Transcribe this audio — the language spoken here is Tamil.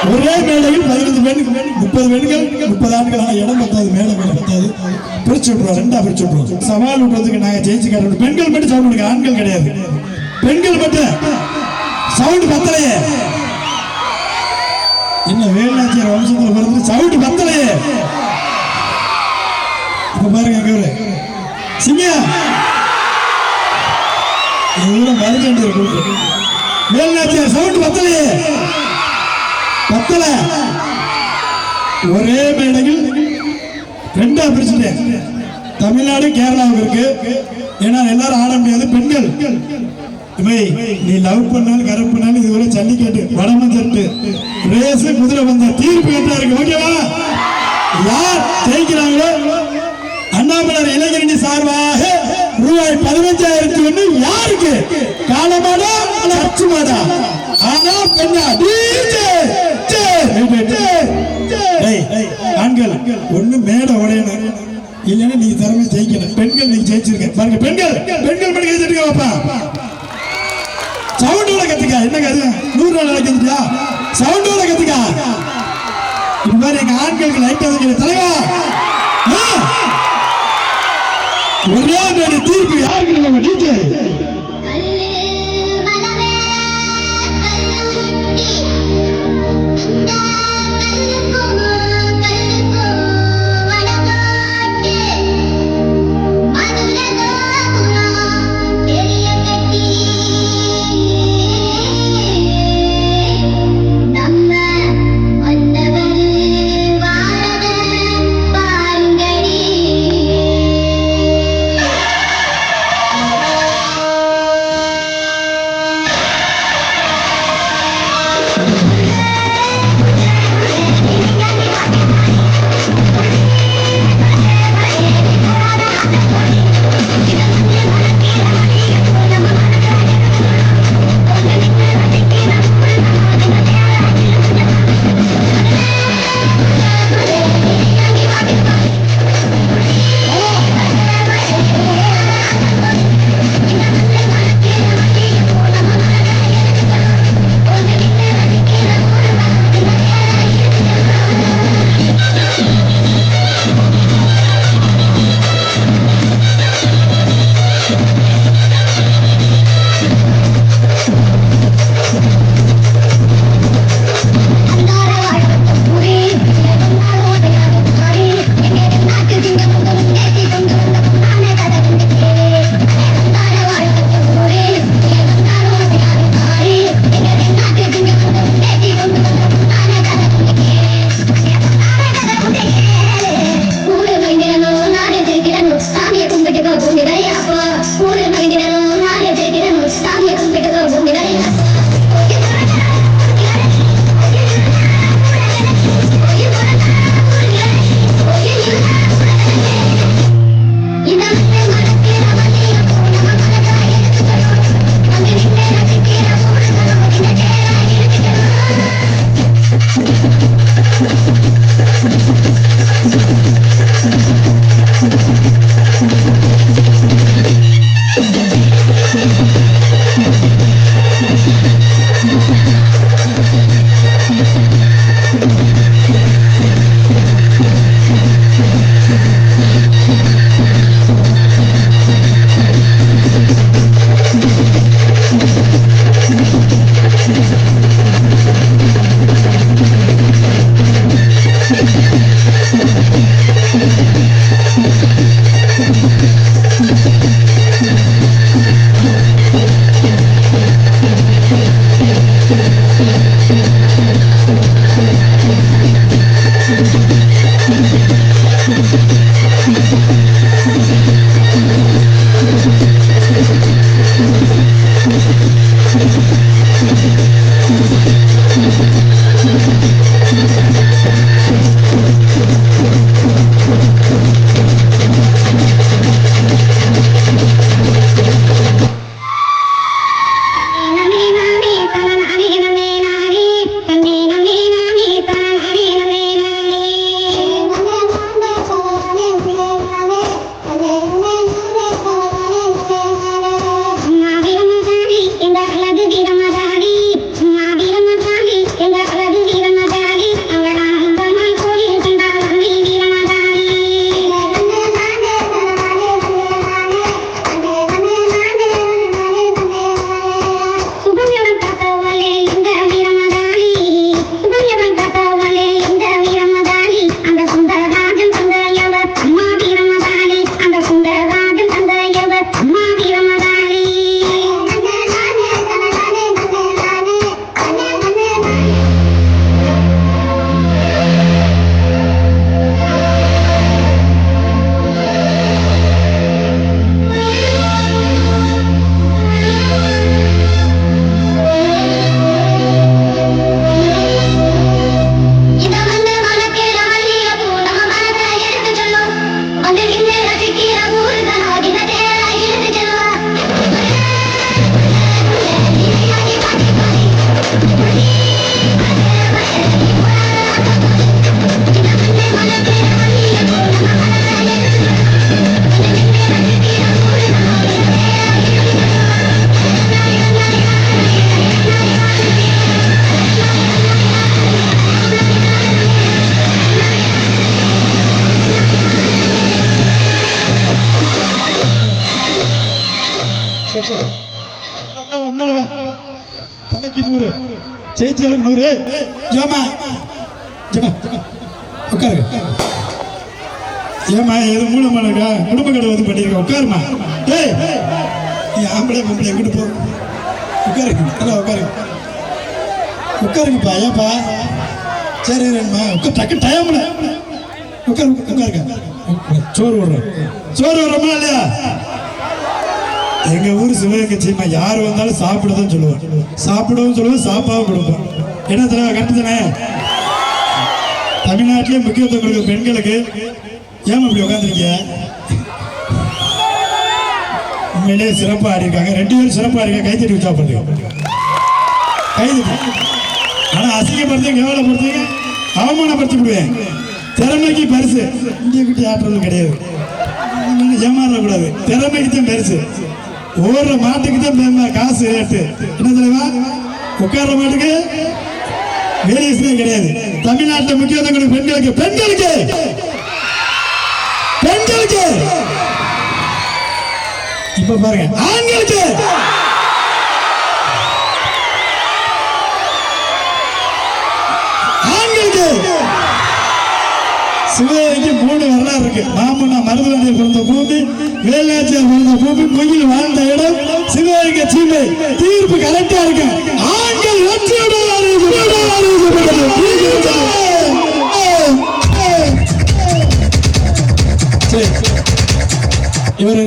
ஒரே மேடையில் 15 பெண்கள் 30 பெண்கள் 30 ஆண்டுகள் இடம் பத்தாது, மேடை மேல பத்தாது, பிரிச்சு விட்டுருவோம், 2ஆ பிரிச்சு விட்டுருவோம். சவால் விட்டுறதுக்கு நாங்க ஜெயிச்சு காட்டுறோம். பெண்கள் மட்டும் சவுண்ட் கொடுங்க, ஆண்கள் கிடையாது. பெண்கள் மட்டும் சவுண்ட் பத்தலையே. என்ன வேலாச்சியர் வம்சத்துல பிறந்து சவுண்ட் பத்தலையே. இப்ப பாருங்க இவரு சிங்கா மறுக்கண்டு இருக்கு. வேலாச்சியர் சவுண்ட் பத்தலையே, பத்தல. ஒரே மேடையில் 2ஆ பிரிச்சுட்டேன். தமிழ்நாடு கேரளாவுக்கு இருக்கு. ஏன்னா எல்லாரும் ஆட முடியாது. பெண்கள் நீ லவ் பண்ணாலும் கரெக்ட் பண்ணாலும் இதுவரை ஜல்லிக்கட்டு வடமஞ்சட்டு ரேஸ் குதிரை வந்த தீர்ப்பு என்ன இருக்கு? ஓகேவா? யார் ஜெயிக்கிறாங்களோ அண்ணாமலை இளைஞரணி சார்பாக ரூபாய் 15,000 யாருக்கு? காலமாடா அச்சு மாடா? ஆனா பெண்ணா? ஆண்கள் ஒண்ணு மேடை உடையணும், இல்லைன்னா நீங்க திறமை ஜெயிக்கணும். பெண்கள் நீங்க ஜெயிச்சிருக்க பாருங்க. பெண்கள் பெண்கள் மட்டும் கைச்சிருக்க பாப்பா. சவுண்டோட கத்துக்க. என்னங்க அது 100 நாள் நடக்குதுயா? சவுண்டோட கத்துக்க. இந்த மாதிரி எங்க ஆண்களுக்கு லைட்டா வைக்கிற தலைவா. ஒரே மேடை தீர்ப்பு யாருக்கு? நம்ம டிஜே தலைக்கு 100 ஜெயிச்சாலும் 100 ஜோமா ஜோமா உட்காருங்க ஏமா எது மூலமானக்கா குடும்ப கடை வந்து பண்ணிருக்க உட்காருமா டேய் நீ ஆம்பளை பொம்பளை எங்கிட்டு போ உட்காருங்க எல்லாம் உட்காருங்க உட்காருங்கப்பா ஏப்பா சரி ரெண்டுமா உட்கார் டக்கு டைம்ல உட்காருங்க சோறு விடுறோமா இல்லையா எங்க ஊர் சிவகங்கை சீமா யார் வந்தாலும் சாப்பிடதான் சொல்லுவோம் சாப்பிடவும் சொல்லுவோம் சாப்பாவும் கொடுப்போம் என்ன தலைவா கரெக்டு தானே தமிழ்நாட்டிலே முக்கியத்துவம் கொடுக்க பெண்களுக்கு ஏன் இப்படி உட்காந்துருக்கீங்க உண்மையிலே சிறப்பாக ஆடி இருக்காங்க 2 பேரும் சிறப்பாக இருக்காங்க கைத்தட்டி உற்சாகப்படுத்துங்க கைத்தட்டி ஆனா அசிங்கப்படுத்துங்க கேவலப்படுத்துங்க அவமானப்படுத்தி விடுவேன் திறமைக்கு பரிசு இந்திய குட்டி ஆட்டுறது கிடையாது ஏமாறக்கூடாது திறமைக்கு தான் பரிசு ஓடுற மாட்டுக்கு தான் காசு ரேட்டு என்ன தலைவா உட்கார்ற மாட்டுக்கு வேலையே கிடையாது தமிழ்நாட்டில் முக்கியத்துவம் பெண்களுக்கு பெண்களுக்கு பெண்களுக்கு இப்ப பாருங்க ஆண்களுக்கு சிவகங்கைக்கு 3 வரலாறு இருக்கு மாமன்னா மருதுவண்டியில் பிறந்த பூமி வேலாச்சியார் பிறந்த பூமி கோயில் வாழ்ந்த இடம் சிவகங்கை சீமை தீர்ப்பு கரெக்டா இருக்கு ஆண்கள் இவரு